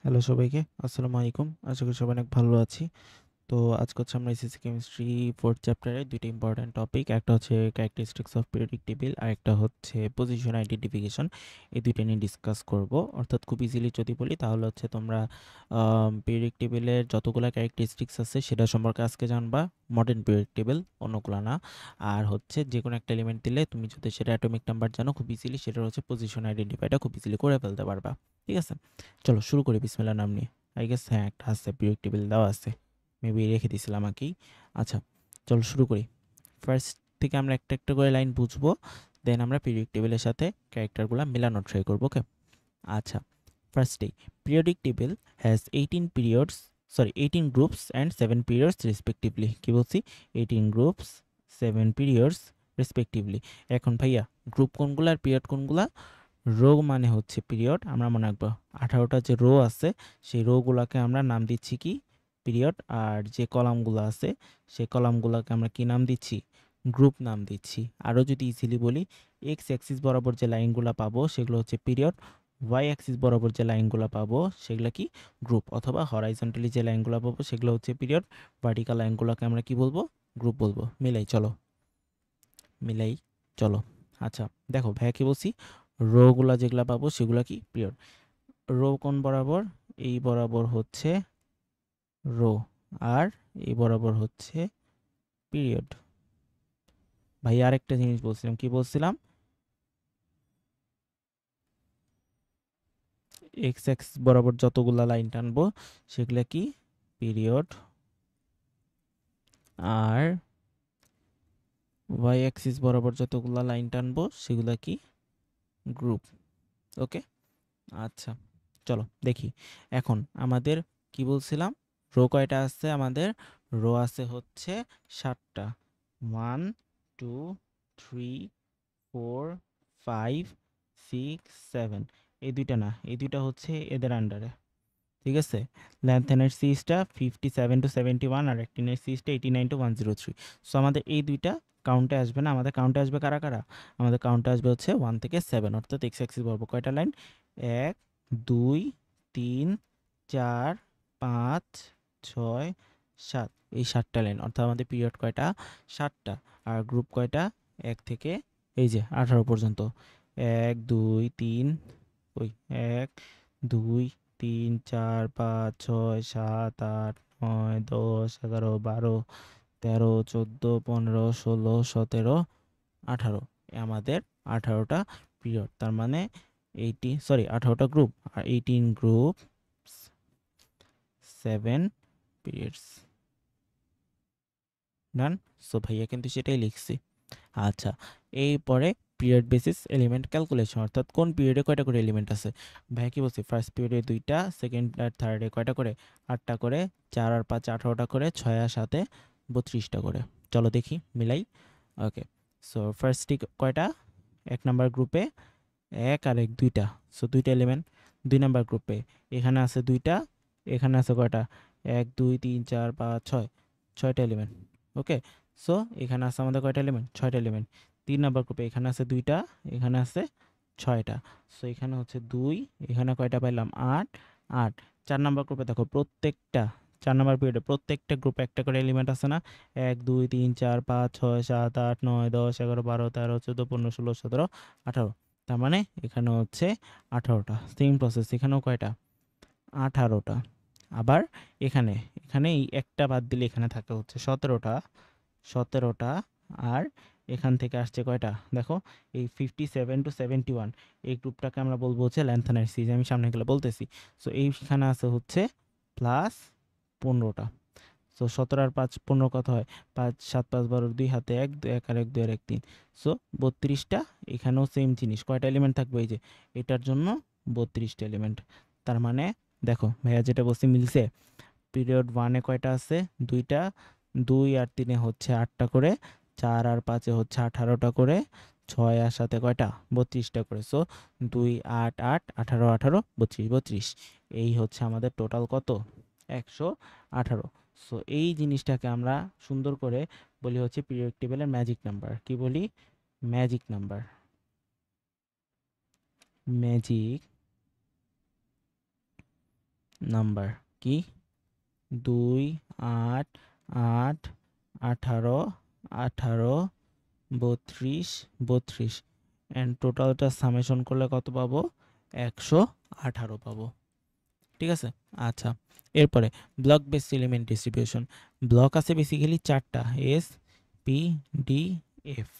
Hello সবাইকে, আসসালামু আলাইকুম। আশা করি সবাই অনেক ভালো আছি। তো আজকে হচ্ছে আমরা এসএসসি কেমিস্ট্রি 4th চ্যাপ্টারে ২ টা ইম্পোর্টেন্ট টপিক। একটা হচ্ছে ক্যারেক্টারিস্টিক্স অফ পিরিয়ডিক টেবল আর একটা হচ্ছে পজিশন আইডেন্টিফিকেশন। এই ২ টা নিয়ে ডিসকাস করব। অর্থাৎ খুব ইজিলি যদি বলি তাহলে হচ্ছে তোমরা পিরিয়ডিক টেবলের যতগুলা ক্যারেক্টারিস্টিক্স আছে সেটা সম্পর্কে আজকে জানবা। মডার্ন পিরিয়ডিক টেবল, অন্যগুলা না। আর হচ্ছে যেকোনো একটা এলিমেন্ট দিলে তুমি যদি সেটা অ্যাটমিক নাম্বার জানো খুব ইজিলি সেটার হচ্ছে পজিশন আইডেন্টিফাইটা খুব ইজিলি করে ফেলতে পারবা। ঠিক আছে? চলো শুরু করি বিসমিল্লাহর নাম নিয়ে। আই গেস হ্যাঁ, একটা আছে পিরিয়ডিক টেবল দেওয়া আছে। মেবি রেখে দিছিলাম আঁকেই। আচ্ছা, চলো শুরু করি। ফার্স্ট থেকে আমরা একটা একটা করে লাইন বুঝবো, দেন আমরা পিরিয়ডিক টেবিলের সাথে ক্যারেক্টারগুলো মেলানোর ট্রাই করবো। ওকে, আচ্ছা। ফার্স্টেই, periodic table has 18 groups and 7 periods respectively. কি বলছি? 18 গ্রুপস, 7 পিরিয়ডস রেসপেক্টিভলি। এখন ভাইয়া, গ্রুপ কোনগুলা আর পিরিয়ড কোনগুলা? রো মানে হচ্ছে পিরিয়ড, আমরা মনে রাখবো 18টা যে রো আছে সেই রোগুলাকে আমরা নাম দিচ্ছি কি? পিরিয়ড। আর যে কলামগুলো আছে সেই কলামগুলোকে আমরা কি নাম দিচ্ছি? গ্রুপ নাম দিচ্ছি। আরও যদি ইজিলি বলি, এক্স অ্যাক্সিস বরাবর যে লাইনগুলো পাবো সেগুলো হচ্ছে পিরিয়ড, ওয়াই অ্যাক্সিস বরাবর যে লাইনগুলো পাবো সেগুলো কি? গ্রুপ। অথবা হরাইজন্টালি যে লাইনগুলো পাবো সেগুলো হচ্ছে পিরিয়ড, ভার্টিক্যাল লাইনগুলোকে আমরা কি বলবো? গ্রুপ বলবো। মিলাই চলো। আচ্ছা, দেখো ভাইয়া কি বলছি, রোগুলা যেগুলা পাবো সেগুলা কি? পিরিয়ড। রো কোন বরাবর? এই বরাবর হচ্ছে রো, আর এই বরাবর হচ্ছে পিরিয়ড। ভাই আরেকটা জিনিস বলছিলাম, কি বলছিলাম? এক্স এক্স বরাবর যতগুলা লাইন টানবো সেগুলা কি? পিরিয়ড। আর ওয়াই অ্যাক্সিস বরাবর যতগুলা লাইন টানবো সেগুলা কি? গ্রুপ। ওকে, আচ্ছা চলো দেখি। এখন আমাদের কি বলছিলাম, রো কয়টা আছে আমাদের? রো আছে হচ্ছে 7টা। 1 2 3 4 5 6 7। এই দুইটা না, এই দুইটা হচ্ছে এদের আন্ডারে। ঠিক আছে? ল্যান্থেনের সিরিজটা 57 to 71 আর অ্যাক্টিনের সিরিজটা 89 to 103। সো আমাদের এই দুইটা কাউন্টে আসবে না, আমাদের কাউন্টে আসবে কারা কারা? আমাদের কাউন্টে আসবে হচ্ছে 1 থেকে 7, অর্থাৎ এক্স অ্যাক্সিস বরাবর কয়টা লাইন? 1 2 3 4 5 6 7। এই 7টা লাইন, অর্থাৎ আমাদের পিরিয়ড কয়টা? 7টা। আর গ্রুপ কয়টা? 1 থেকে এই যে 18 পর্যন্ত। 1 2 3, ওই 1 2 3 4 5 6 7 8 9 10 11 12 13 14 15 16 17 18। আমাদের 18টা পিরিয়ড, তার মানে 18টা গ্রুপ আর 18 গ্রুপ, 7 পিরিয়ডস। ডান। সো ভাইয়া কিন্তু সেটাই লিখছি। আচ্ছা, এই পরে পিরিয়ড বেসিস এলিমেন্ট ক্যালকুলেশন, অর্থাৎ কোন পিরিয়ডে কয়টা করে এলিমেন্ট আছে। ভাই কি বলছি, ফার্স্ট পিরিয়ডে 2টা, সেকেন্ড আর থার্ডে কয়টা করে? 8টা করে। 4 আর 5 18টা করে, 6 আর 7 32টা করে। চলো দেখি মিলাই। ওকে, সো ফার্স্টটি কয়টা? 1 নাম্বার গ্রুপে 1 আর 1 2টা, সো 2টা এলিমেন্ট। 2 নাম্বার গ্রুপে এখানে আছে 2টা, এখানে আছে কয়টা? 1 2 3 4 5 6, 6টা এলিমেন্ট। ওকে, সো এখানে আছে আমাদের কয়টা এলিমেন্ট? 6টা এলিমেন্ট। 3 নাম্বার গ্রুপে এখানে আছে 2টা, এখানে আছে 6টা, সো এখানে হচ্ছে 2, এখানে কয়টা পাইলাম? 8 8। 4 নাম্বার গ্রুপে দেখো প্রত্যেকটা, 4 নাম্বার পিরিয়ডে প্রত্যেকটা গ্রুপে একটা করে এলিমেন্ট আছে না? 1 2 3 4 5 6 7 8 9 10 11 12 13 14 15 16 17 18। তার মানে এখানে হচ্ছে 18টা। সেম প্রসেস এখানেও কয়টা? 18টা। আবার এখানে, এখানে এই একটা বাদ দিলে এখানে থাকে হচ্ছে 17টা। আর এখান থেকে আসছে কয়টা? দেখো, এই 57 to 71, এই গ্রুপটাকে আমরা বলবো হচ্ছে ল্যান্থানাইট সিরিজ। আমি সামনে গেলে বলতেছি। সো এইখানে আছে হচ্ছে প্লাস 15টা। সো 17 আর 5 15 কত হয়? 5 7 5 12, 2 হাতে 1 2 1 আর 1 2 আর 1 3। সো 32টা। এখানেও সেম জিনিস, কয়টা এলিমেন্ট থাকবে? এই যে এটার জন্য 32টা এলিমেন্ট। তার মানে দেখো ভাইয়া যেটা বলছি মিলছে। পিরিয়ড 1-এ কয়টা আছে? 2টা। 2 আর 3-এ হচ্ছে 8টা করে। 4 আর 5-এ হচ্ছে 18টা করে। 6 আর 7-এ কয়টা? 32টা করে। সো 2 8 8 18 18 32 32। এই হচ্ছে আমাদের টোটাল কত? 118। সো এই জিনিসটাকে আমরা সুন্দর করে বলি হচ্ছে পিরিয়ড টেবিলের ম্যাজিক নাম্বার। কি বলি? Magic number. ম্যাজিক নাম্বার কি 2 8 8 18 18 32 32 এন্ড টোটালটা সামেশন করলে কত পাবো 118 পাবো ঠিক আছে আচ্ছা এরপরে block base element distribution block আছে বেসিক্যালি 4টা এস পি ডি এফ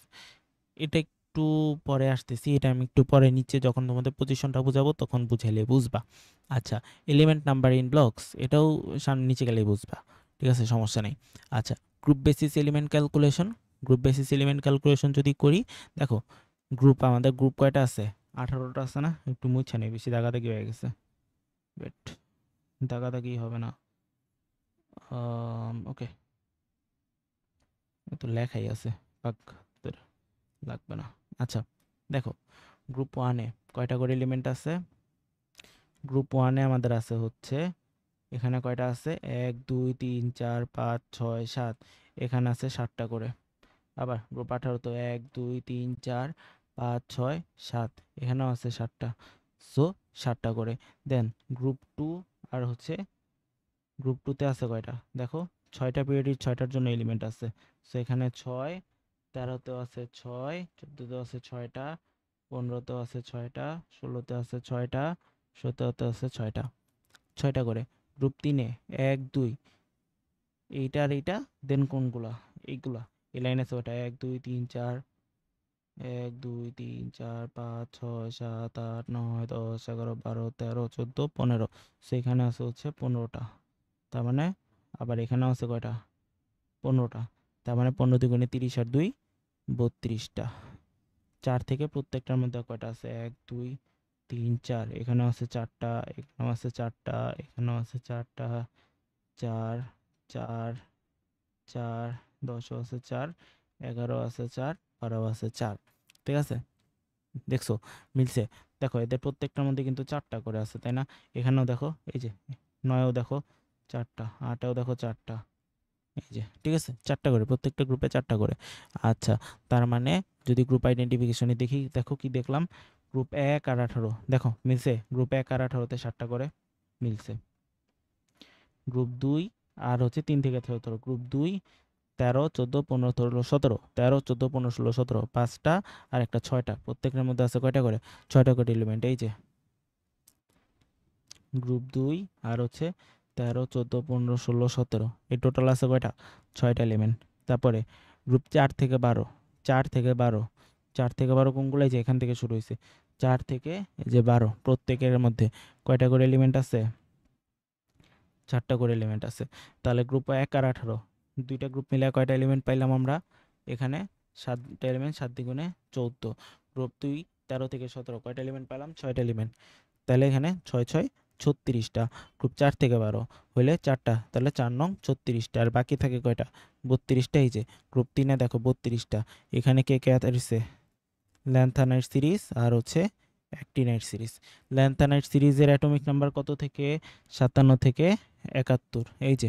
এটা একটু পরে আসতেছি এটা আমি একটু পরে নিচে যখন তোমাদের পজিশনটা বুঝাবো তখন বুঝাইলে বুঝবা আচ্ছা এলিমেন্ট নাম্বার ইন ব্লকস এটাও সামনে নিচে গেলেই বুঝবা ঠিক আছে সমস্যা নেই আচ্ছা group basis element calculation group basis element calculation যদি করি দেখো গ্রুপ আমাদের গ্রুপ কয়টা আছে 18টা আছে না একটু মুছে নেই বেশি দাগাদাগি হয়ে গেছে বাট দাগাদাগি হবে না ওকে তো লেখাই আছে পাক তোর লাগবে না আচ্ছা দেখো গ্রুপ ওয়ানে কয়টা করে এলিমেন্ট আছে গ্রুপ ওয়ানে আমাদের আছে হচ্ছে এখানে কয়টা আছে 1 2 3 4 5 6 7 এখানে আছে 7টা করে আবার গ্রুপ 18 তো 1 2 3 4 5 6 7 এখানেও আছে 7টা সো 7টা করে দেন গ্রুপ টু আর হচ্ছে গ্রুপ টুতে আছে কয়টা দেখো 6টা পিরিয়ডের 6টার জন্য এলিমেন্ট আছে সো এখানে 6 13তেও আছে 6 14তেও আছে 6টা 15তেও আছে 6টা 16তে আছে 6টা 17তে আছে 6টা 6টা করে গ্রুপ 3-এ 1 2 এইটা আর এইটা দেন কোনগুলা এইগুলা এই লাইন আছে ওটা 1 2 3 4 1 2 3 4 5 6 7 8 9 10 11 12 13 14 15 সেখানে আছে হচ্ছে 15টা তার মানে আবার এখানেও আছে কয়টা 15টা তার মানে 15 দুগুণে 30 আর 2 32টা 4 থেকে প্রত্যেকটার মধ্যে কয়টা আছে 1 2 3 4 এখানেও আছে 4টা এখানেও আছে 4টা এখানেও আছে 4টা 4 4 4 10 আছে 4 11 আছে 4 12 আছে 4 ঠিক আছে দেখছো মিলছে দেখো এদের প্রত্যেকটার মধ্যে কিন্তু 4টা করে আছে তাই না এখানেও দেখো এই যে 9ও দেখো 4টা 8এও দেখো 4টা এই যে ঠিক আছে 4টা করে প্রত্যেকটা গ্রুপে 4টা করে আচ্ছা তার মানে যদি গ্রুপ আইডেন্টিফিকেশনে দেখি দেখো কি দেখলাম গ্রুপ 1 আর 18 দেখো মিলছে গ্রুপ 1 আর 18তে 7টা করে মিলছে গ্রুপ 2 আর হচ্ছে 3 থেকে 17 গ্রুপ 2 13 14 15 16 17 13 14 15 16 17 5টা আর একটা 6টা প্রত্যেকের মধ্যে আছে কয়টা করে 6টা করে এলিমেন্ট এই যে গ্রুপ 2 আর হচ্ছে 13 14 15 16 17 এই টোটাল আছে কয়টা 6টা এলিমেন্ট তারপরে গ্রুপ 4 থেকে 12 4 থেকে 12 4 থেকে 12 কোনগুলো এই যে এখান থেকে শুরু হয়েছে 4 থেকে এই যে 12 প্রত্যেকের মধ্যে কয়টা করে এলিমেন্ট আছে 4টা করে এলিমেন্ট আছে তাহলে গ্রুপ 1 আর 18 দুইটা গ্রুপ মিলে কয়টা এলিমেন্ট পাইলাম আমরা এখানে 7টা এলিমেন্ট 7 দ্বিগুণে 14 গ্রুপ 2 13 থেকে 17 কয়টা এলিমেন্ট পেলাম 6টা এলিমেন্ট তাহলে এখানে 6 6 36টা গ্রুপ 4 থেকে 12 হইলে 4টা তাহলে 4 নং 36টা আর বাকি থাকে কয়টা 32টা এই যে গ্রুপ 3-এ দেখো 32টা এখানে কে কে আছে ল্যান্থানাইট সিরিজ আর হচ্ছে অ্যাক্টিনাইট সিরিজ ল্যান্থানাইট সিরিজের অ্যাটমিক নাম্বার কত থেকে 57 থেকে 71 এই যে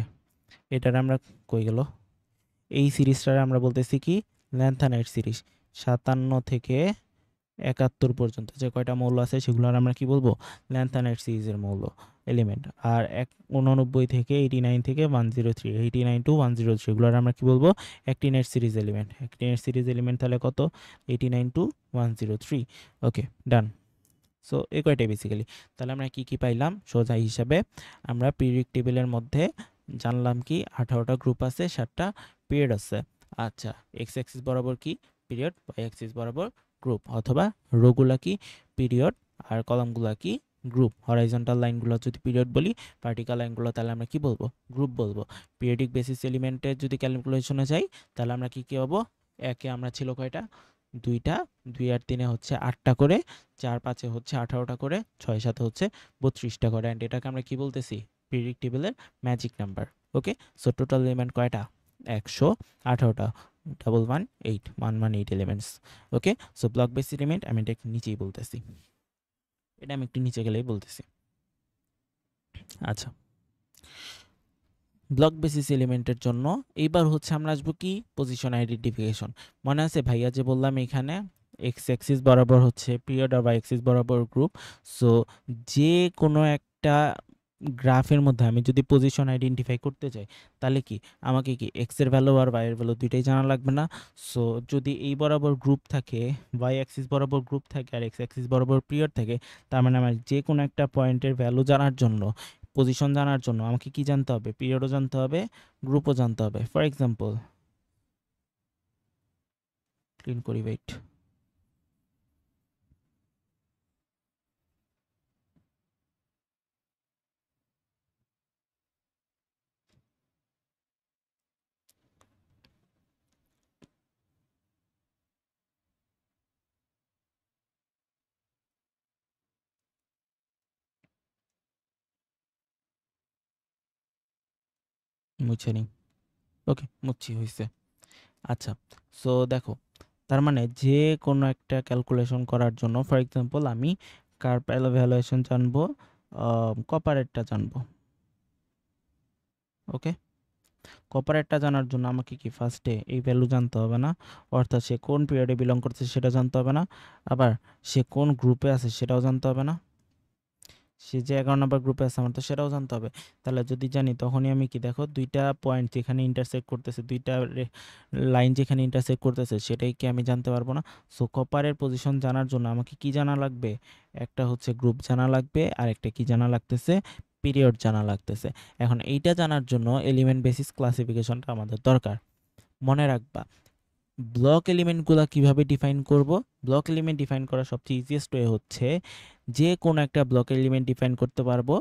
এটার আমরা কই গেল এই সিরিজটার আমরা বলতেছি কি ল্যান্থানাইট সিরিজ 57 থেকে 71 পর্যন্ত যে কয়টা মৌল আছে সেগুলোর আমরা কি বলবো ল্যান্থানাইট সিরিজের মৌল এলিমেন্ট আর 89 থেকে 89 থেকে 103 89 টু 103 এগুলোর আমরা কি বলবো actinide series element actinide series element তাহলে কত 89 টু 103 ওকে ডান সো এই কয়টাই বেসিক্যালি তাহলে আমরা কি কি পাইলাম সোজা হিসাবে আমরা পিরিয়ডিক টেবিলের মধ্যে জানলাম কি 18টা গ্রুপ আছে 7টা পিরিয়ড আছে আচ্ছা এক্স অ্যাক্সিস বরাবর কি পিরিয়ড ওয়াই অ্যাক্সিস বরাবর গ্রুপ অথবা রোগুলা কি পিরিয়ড আর কলামগুলা কি গ্রুপ হরাইজন্টাল লাইনগুলো যদি পিরিয়ড বলি ভার্টিক্যাল লাইনগুলো তাহলে আমরা কি বলবো গ্রুপ বলবো পিরিয়ডিক বেসিস এলিমেন্টের যদি ক্যালকুলেশনে যাই তাহলে আমরা কি কি পাবো একে আমরা ছিল কয়টা দুইটা 2 আর 3-এ হচ্ছে 8টা করে 4 5-এ হচ্ছে 18টা করে 6 7-এ হচ্ছে 32টা করে অ্যান্ড এটাকে আমরা কি বলতেছি পিরিয়ডিক টেবিলের magic number okay so total element কয়টা 118টা 118 elements okay so block base element আমি এটা একটু নিচেই বলতেছি এটা আমি একটু নিচে গেলেই বলতেছি আচ্ছা ব্লক বেসিস এলিমেন্টের জন্য এইবার হচ্ছে আমরা আসবো কি পজিশন আইডেন্টিফিকেশন মনে আছে ভাইয়া যে বললাম এখানে এক্স অ্যাক্সিস বরাবর হচ্ছে পিরিয়ড আর ওয়াই অ্যাক্সিস বরাবর গ্রুপ সো যে কোনো একটা গ্রাফের মধ্যে আমি যদি পজিশন আইডেন্টিফাই করতে চাই, তাহলে কি আমাকে কি এক্স এর ভ্যালু আর ওয়াই এর ভ্যালু দুইটাই জানা লাগবে না? সো যদি এই বরাবর গ্রুপ থাকে, ওয়াই অ্যাক্সিস বরাবর গ্রুপ থাকে আর এক্স অ্যাক্সিস বরাবর পিরিয়ড থাকে, তার মানে আমার যে কোনো একটা পয়েন্টের ভ্যালু জানার জন্য, পজিশন জানার জন্য আমাকে কি জানতে হবে? পিরিয়ডও জানতে হবে, গ্রুপও জানতে হবে। ফর এক্সাম্পল, ক্লিন করি, ওয়েট। মুছে নিই। ওকে, মুচ্ছি, হয়েছে। আচ্ছা, সো দেখো, তার মানে যে কোনো একটা ক্যালকুলেশন করার জন্য, ফর এক্সাম্পল আমি কার ভ্যালুয়েশন জানবো, কপারেটটা জানবো। ওকে, কপারেটটা জানার জন্য আমাকে কি ফার্স্টে এই ভ্যালু জানতে হবে না? অর্থাৎ সে কোন পিরিয়ডে বিলং করছে সেটা জানতে হবে না? আবার সে কোন গ্রুপে আছে সেটাও জানতে হবে না? সে যে 11 নাম্বার গ্রুপে আছে আমার তো সেটাও জানতে হবে। তাহলে যদি জানি তখনই আমি কি, দেখো দুইটা পয়েন্ট যেখানে ইন্টারসেক্ট করতেছে, দুইটা লাইন যেখানে ইন্টারসেক্ট করতেছে সেটাই কি আমি জানতে পারবো না? সো কপারের পজিশন জানার জন্য আমাকে কি জানা লাগবে? একটা হচ্ছে গ্রুপ জানা লাগবে, আর একটা কি জানা লাগতেছে? পিরিয়ড জানা লাগতেছে। এখন এইটা জানার জন্য এলিমেন্ট বেসিস ক্লাসিফিকেশনটা আমাদের দরকার। মনে রাখবা, ব্লক এলিমেন্টগুলো কিভাবে ডিফাইন করব? ব্লক এলিমেন্ট ডিফাইন করার সবচেয়ে ইজিয়েস্ট ওয়ে হচ্ছে, যে কোনো একটা ব্লক এলিমেন্ট ডিফাইন করতে পারবো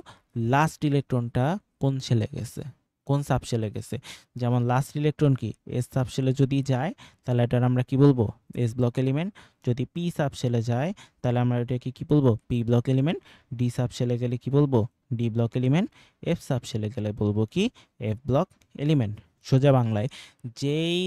লাস্ট ইলেকট্রনটা কোন শেলে গেছে, কোন সাবশেলে গেছে। যেমন লাস্ট ইলেকট্রন কি এস সাবশেলে যদি যায়, তাহলে এটার আমরা কি বলবো? S block element. যদি পি সাবশেলে যায়, তাহলে আমরা এটাকে কি বলবো? P block element. ডি সাবশেলে গেলে কি বলবো? D block element. এফ সাবশেলে গেলে বলবো কি? F block element. সোজা বাংলায়, যেই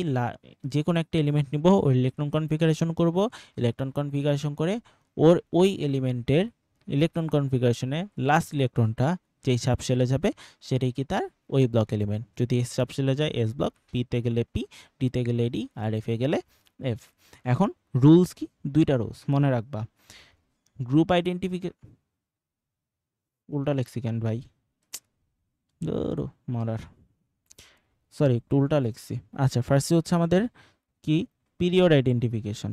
যে কোনো একটা এলিমেন্ট নিব, ওর ইলেকট্রন কনফিগারেশন করব, ইলেকট্রন কনফিগারেশন করে ওর ওই এলিমেন্টের ইলেকট্রন কনফিগারেশনে লাস্ট ইলেকট্রনটা যেই সাবশেলে যাবে সেটাই কি তার ওই ব্লক এলিমেন্ট। যদি এস সাবশেলে যায় এস ব্লক, পিতে গেলে পি, ডিতে গেলে ডি, আর এফে গেলে এফ। এখন রুলস কি? দুইটা রুলস মনে রাখবা। গ্রুপ আইডেন্টিফিকেশন, উল্টা লেখছি কেন ভাই? ধরো মরার, সরি একটু উল্টা লিখছি। আচ্ছা, ফার্স্টে হচ্ছে আমাদের কি? Period identification.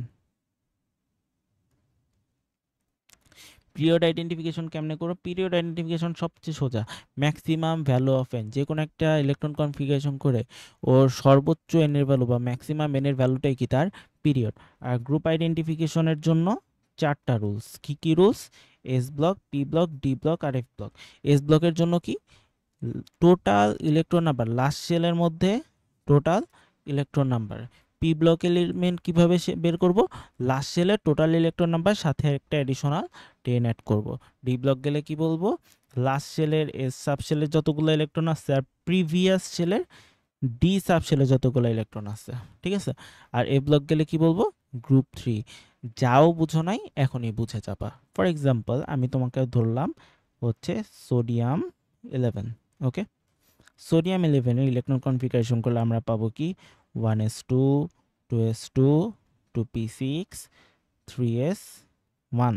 পিরিয়ড আইডেন্টিফিকেশন কেমনে করো? পিরিয়ড আইডেন্টিফিকেশন সবচেয়ে সোজা, ম্যাক্সিমাম ভ্যালু অফ এন। যে কোনো একটা ইলেকট্রন কনফিগারেশন করে ওর সর্বোচ্চ এন এর ভ্যালু বা ম্যাক্সিমাম এন এর ভ্যালুটাই কি তার পিরিয়ড। আর গ্রুপ আইডেন্টিফিকেশনের জন্য চারটা রুলস। কি কি rules? S block, P block, D block আর এফ ব্লক। এস ব্লকের জন্য কি? টোটাল ইলেকট্রন নাম্বার লাস্ট সেলের মধ্যে, total electron number. P block element কিভাবে বের করব? লাস্ট সেলের টোটাল ইলেকট্রন নাম্বার সাথে একটা এডিশনাল 10 অ্যাড করব। ডি ব্লক গেলে কি বলবো? লাস্ট সেলের এস সাব সেলের যতগুলো ইলেকট্রন আছে আর প্রিভিয়াস সেলের ডি সাব সেলে যতগুলো ইলেকট্রন আছে, ঠিক আছে? আর এ ব্লক গেলে কি বলবো? গ্রুপ 3। যাও বুঝো নাই এখনই বুঝে যাবা। ফর এক্সাম্পল আমি তোমাকে ধরলাম হচ্ছে সোডিয়াম 11। ওকে, সোডিয়াম 11 এর ইলেকট্রন কনফিগারেশন করলে আমরা পাবো কি? 1s2, 2s2, 2p6, 3s1।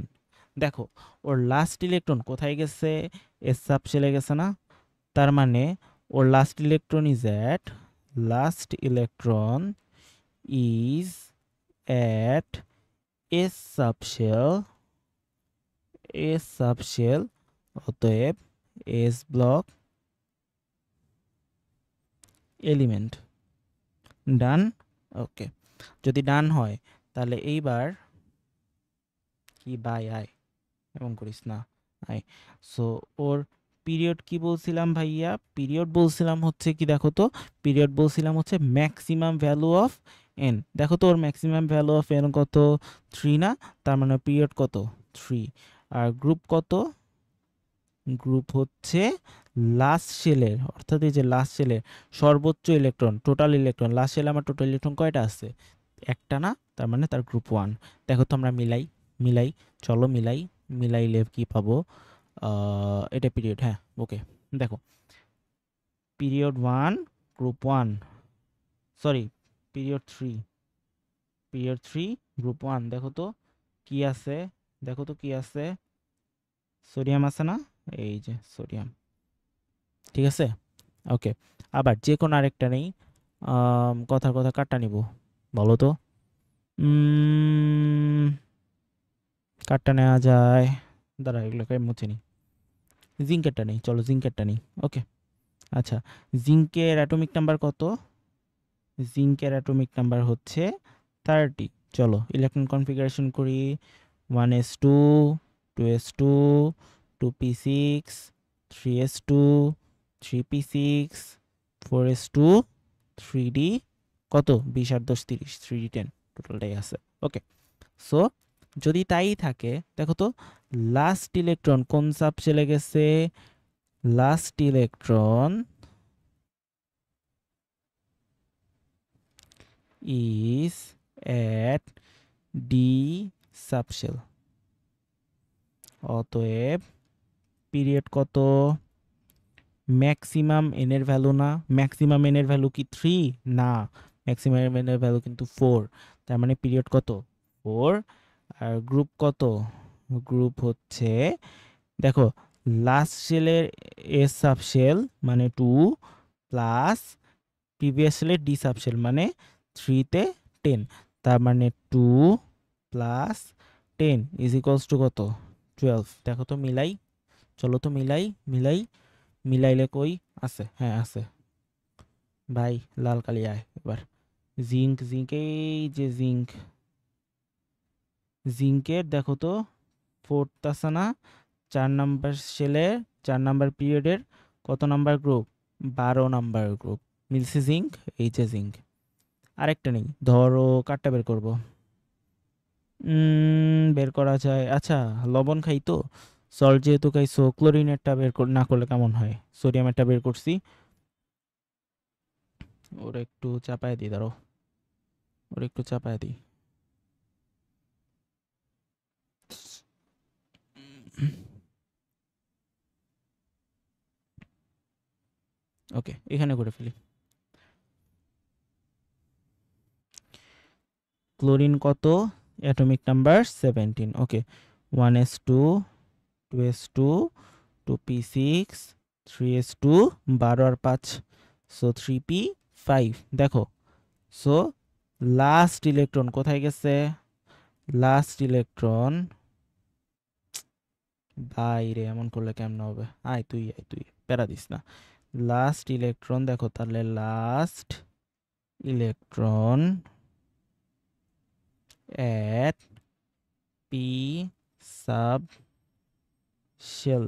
দেখো ওর লাস্ট ইলেকট্রন কোথায় গেছে? এস সাবশেলে গেছে না? তার মানে ওর last electron is at, last electron is at S subshell, S subshell. অতএব S block element. Done? Okay, যদি ডান হয় তাহলে এইবার কি বাই আয়, এমন করিস না, আয়। সো ওর পিরিয়ড কি বলছিলাম ভাইয়া? পিরিয়ড বলছিলাম হচ্ছে কি, দেখো তো, পিরিয়ড বলছিলাম হচ্ছে ম্যাক্সিমাম ভ্যালু অফ এন। দেখো তো ওর ম্যাক্সিমাম ভ্যালু অফ এন কত? 3 না? তার মানে পিরিয়ড কত? 3। আর গ্রুপ কত? গ্রুপ হচ্ছে লাস্ট সেলের, অর্থাৎ এই যে লাস্ট সেলের সর্বোচ্চ ইলেকট্রন, টোটাল ইলেকট্রন। লাস্ট সেলে আমার টোটাল ইলেকট্রন কয়টা আছে? একটা না? তার মানে তার গ্রুপ 1। দেখো তো আমরা মিলাই, মিলাই, চলো মিলাই। মিলাইলে কি পাবো? এটা পিরিয়ড, হ্যাঁ ওকে। দেখো period 1 group 1, sorry period 3, period 3 group 1। দেখো তো কি আছে, দেখো তো কি আছে? সোডিয়াম আছে না? এই যে সোডিয়াম। ঠিক আছে? ওকে, আবার যে কোনো আরেকটা নেই, কথার কথা কাটটা নিব, বলো তো। কাটটা নেওয়া যায়, দাঁড়া এগুলোকে মুছে নিই। জিঙ্কেরটা নেই, চলো জিঙ্কেরটা নেই। ওকে, আচ্ছা, জিঙ্কের অ্যাটমিক নাম্বার কত? জিঙ্কের অ্যাটমিক নাম্বার হচ্ছে 30। চলো ইলেকট্রন কনফিগারেশন করি। 1s2, 2s2, 2p6, 3s2, 3p6, 4s2, 3d, কত 20 আর 10 30, 3d10 টোটালটাই আছে। ওকে, সো যদি তাই থাকে দেখো তো, লাস্ট ইলেকট্রন কোন সাবশেলে গেছে? Last electron is at d subshell। অতএব পিরিয়ড কত? ম্যাক্সিমাম এন এর ভ্যালু না, ম্যাক্সিমাম এন এর ভ্যালু কি 3? না, ম্যাক্সিমাম এন এর ভ্যালু কিন্তু 4। তার মানে পিরিয়ড কত? 4। আর গ্রুপ কত? গ্রুপ হচ্ছে, দেখো, লাস্ট শেলের এস সাবশেল মানে 2 প্লাস প্রিভিয়াস শেলের ডি সাবশেল মানে 3-তে 10। তার মানে 2 প্লাস 10 ইজ ইকুয়ালস টু কত? 12। দেখো তো মিলাই, চলো তো মিলাইলে কই আছে? হ্যাঁ আছে ভাই, লাল কালি আয় এবার। জিঙ্ক এই যে জিঙ্কের দেখো তো 4th আছে না 4 নাম্বার শেলের 4 নাম্বার পিরিয়ডের কত নাম্বার গ্রুপ? 12 number group. মিলছে জিঙ্ক, এই যে জিঙ্ক। আরেকটা নেই, ধরো কাঠটা বের করব। বের করা যায়, আচ্ছা লবণ খাই তো, সল্ট যেহেতু খাইছো, ক্লোরিনেরটা বের না করলে কেমন হয়? সোডিয়ামেরটা বের করছি, ওর একটু চাপায় দিই, দাঁড়ো ওর একটু চাপায় দিই। ওকে, এখানে করে ফেলি। ক্লোরিন কত? Atomic number 17। ওকে, 1s2, 2s2, 2p6, 3s2, 12 আর 5, সো 3p5। দেখো, সো লাস্ট ইলেকট্রন কোথায় গেছে? লাস্ট ইলেকট্রন, বাইরে এমন করলে কেমন হবে? আয় তুই প্যারা দিস না। লাস্ট ইলেকট্রন দেখো, তাহলে last electron at p sub shell.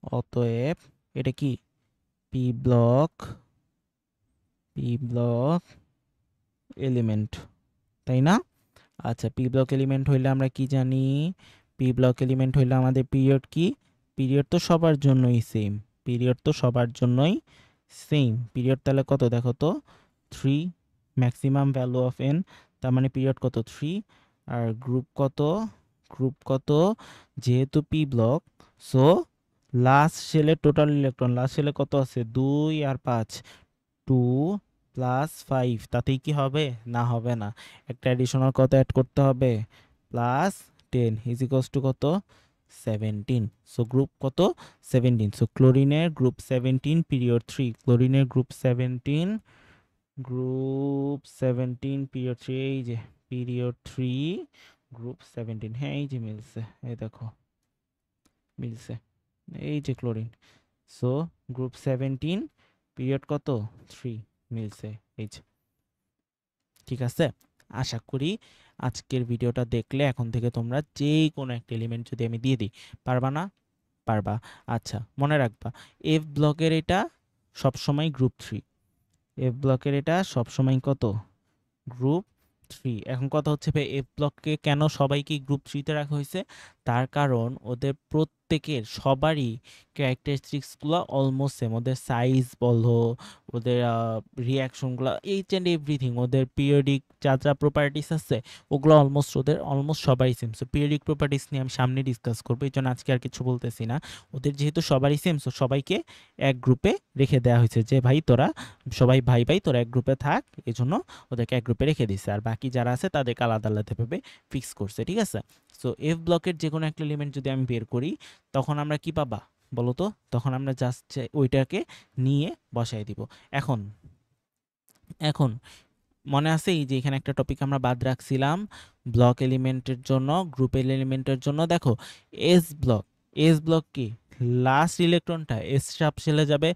অতএব এটা কি? পি ব্লক এলিমেন্ট, তাই না? আচ্ছা, পি ব্লক এলিমেন্ট হইলে আমরা কি জানি? পি ব্লক এলিমেন্ট হইলে আমাদের পিরিয়ড কি? পিরিয়ড তো সবার জন্যই সেম, পিরিয়ড তাহলে কত দেখো তো? 3, ম্যাক্সিমাম ভ্যালু অফ এন, তার মানে পিরিয়ড কত? 3। আর গ্রুপ কত? যেহেতু পি ব্লক, সো লাস্ট শেলে টোটাল ইলেকট্রন, লাস্ট শেলে কত আছে? 2 আর 5, 2 প্লাস 5, তাতেই কি হবে? না, হবে না, একটা অ্যাডিশনাল কত অ্যাড করতে হবে? প্লাস 10 ইজ ইকুয়ালস টু কত? 17। সো গ্রুপ কত? 17। সো ক্লোরিনের গ্রুপ 17 পিরিয়ড 3, ক্লোরিনের গ্রুপ 17 পিরিয়ড 3, এই যে পিরিয়ড 3 গ্রুপ 17। হ্যাঁ এই যে মিলছে, এই দেখো মিলছে, এই যে ক্লোরিন। সো গ্রুপ 17 পিরিয়ড কত? 3, মিলছে এই যে। ঠিক আছে, আশা করি আজকের ভিডিওটা দেখলে এখন থেকে তোমরা যে কোনো একটা এলিমেন্ট যদি আমি দিয়ে দিই, পারবা না? পারবা। আচ্ছা, মনে রাখবা এফ ব্লকের এটা সবসময় গ্রুপ 3, এফ ব্লকের এটা সবসময় কত? গ্রুপ 3। এখন কথা হচ্ছে ভাই, এফ ব্লককে কেন সবাইকে গ্রুপ 3তে রাখা হয়েছে? তার কারণ ওদের প্রত্যেকের সবারই ক্যারেক্টারিস্টিক্সগুলো অলমোস্ট সেম, ওদের সাইজ বলো, ওদের রিয়াকশনগুলো, এইচ অ্যান্ড এভরিথিং, ওদের পিরিয়ডিক যা যা প্রপার্টিস আছে ওগুলো অলমোস্ট সবারই সেম। সো পিরিয়ডিক প্রপার্টিস নিয়ে আমি সামনে ডিসকাস করবো, এই জন্য আজকে আর কিছু বলতেছি না। ওদের যেহেতু সবারই সেম, সো সবাইকে এক গ্রুপে রেখে দেওয়া হয়েছে, যে ভাই তোরা সবাই ভাই তোরা এক গ্রুপে থাক, এই জন্য ওদেরকে এক গ্রুপে রেখে দিচ্ছে। আর বাকি যারা আছে তাদেরকে আলাদা আলাদাভাবে ফিক্স করছে। ঠিক আছে, সো এফ ব্লকের যে কোনো একটা এলিমেন্ট যদি আমি বের করি, তখন আমরা কি পাবা? বলো তো? তখন আমরা জাস্ট ওইটাকে নিয়ে বসায় দিব। এখন এখন মনে আছে এই যে এখানে একটা টপিক আমরা বাদ রাখছিলাম ব্লক এলিমেন্টের জন্য, গ্রুপ এলিমেন্টের জন্য। দেখো এস ব্লক কি, লাস্ট ইলেকট্রনটা এস সাবশেলে যাবে।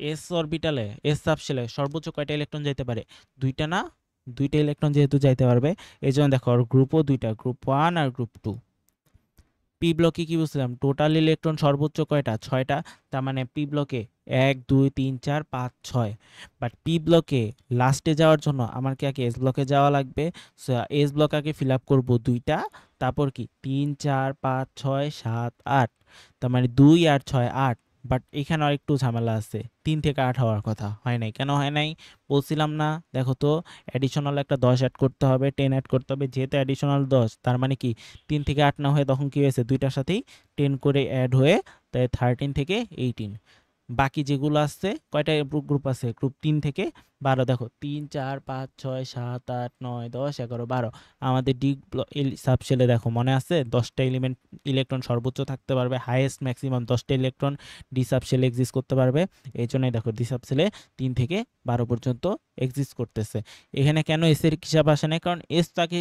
এস অরবিটালে, এস সাবশেলে সর্বোচ্চ কয়টা ইলেকট্রন যাইতে পারে? দুইটা না? দুইটা ইলেকট্রন যেহেতু যাইতে পারবে, এই জন্য দেখো ওর গ্রুপও দুইটা, গ্রুপ 1 আর গ্রুপ 2। পি ব্লকে কি বুঝলাম, টোটাল ইলেকট্রন সর্বোচ্চ কয়টা? 6টা। তার মানে পি ব্লকে 1 2 3 4 5 6। বাট পি ব্লকে লাস্টে যাওয়ার জন্য আমার কি আগে এস ব্লকে যাওয়া লাগবে। সো এস ব্লক আগে ফিল আপ করবো দুইটা, তারপর কি 3 4 5 6 7 8। তার মানে 2 আর 6 8। বাট এখানে আর একটু ঝামেলা আছে, 3 থেকে 8 হওয়ার কথা হয় নাই। কেন হয় নাই বলছিলাম না? দেখো তো, অ্যাডিশনাল একটা 10 অ্যাড করতে হবে, 10 অ্যাড করতে হবে। যেহেতু অ্যাডিশনাল 10, তার মানে কি 3 থেকে 8 না হয়ে তখন কি হয়েছে, দুইটার সাথেই 10 করে অ্যাড হয়ে তাই 13 থেকে 18। বাকি যেগুলো আছে, কয়টা গ্রুপ আছে? গ্রুপ 3 থেকে 12। দেখো 3 4 5 6 7 8 9 10 11 12। আমাদের ডি সাবশেলে দেখো মনে আছে 10টা ইলেকট্রন সর্বোচ্চ থাকতে পারবে, হাইয়েস্ট ম্যাক্সিমাম 10টা ইলেকট্রন ডি সাবশেলে এক্সিস্ট করতে পারবে। এই জন্যই দেখো ডি সাবশেলে 3 থেকে 12 পর্যন্ত এক্সিস্ট করতেছে। এখানে কেন এস এর হিসাব আসে না? কারণ এস তাকে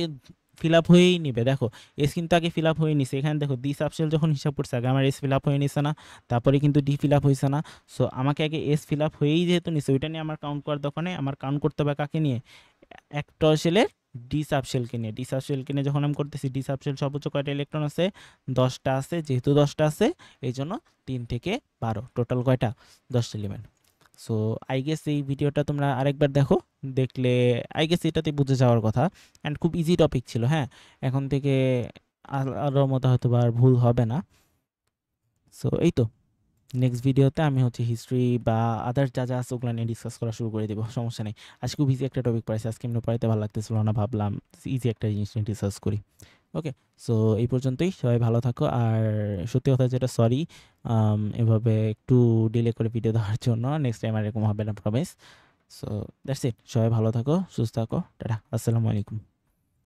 ফিল আপ হয়েই নিবে। দেখো এস কিন্তু আগে ফিল আপ হয়ে নিছে। এখানে দেখো ডি সাবশেল যখন হিসাব করছে আগে আমার এস ফিল আপ হয়ে নিছে না, তারপরে কিন্তু ডি ফিল আপ হয়েছে না। সো আমাকে আগে এস ফিল আপ হয়েই যেহেতু নিছে, ওইটা নিয়ে আমার কাউন্ট করার দোকানে আমার কাউন্ট করতে হবে কাকে নিয়ে? একটা সেলের ডি সাবশেলকে নিয়ে। ডি সাবশেলকে নিয়ে যখন আমি করতেছি, ডি সাবশেল সর্বোচ্চ কয়টা ইলেকট্রন আছে? 10টা আছে। যেহেতু 10টা আছে এই জন্য 3 থেকে 12, টোটাল কয়টা? 10 এলিমেন্ট। সো আই গেস এই ভিডিওটা তোমরা আরেকবার দেখো, দেখলে আই গেস এটাতে বুঝে যাওয়ার কথা। অ্যান্ড খুব ইজি টপিক ছিল। হ্যাঁ, এখন থেকে আরও মতো হয়তো আর ভুল হবে না। সো এই তো, নেক্সট ভিডিওতে আমি হচ্ছে হিস্ট্রি বা আদার্স যা যা আছে ওগুলো নিয়ে ডিসকাস করা শুরু করে দেবো, সমস্যা নেই। আজকে খুব ইজি একটা টপিক পড়াইছি, আজকে এমনি পড়াইতে ভালো লাগতেছিল না, ভাবলাম ইজি একটা জিনিস নিয়ে ডিসকাস করি। ওকে, সো এই পর্যন্তই। সবাই ভালো থাকো। আর সত্যি কথা যেটা, সরি এভাবে একটু ডিলে করে ভিডিও দেওয়ার জন্য। নেক্সট টাইম আর এরকম হবে না, প্রমিস। So that's it. সবাই ভালো থাকো, সুস্থ থাকো, টাটা, আসসালামু আলাইকুম।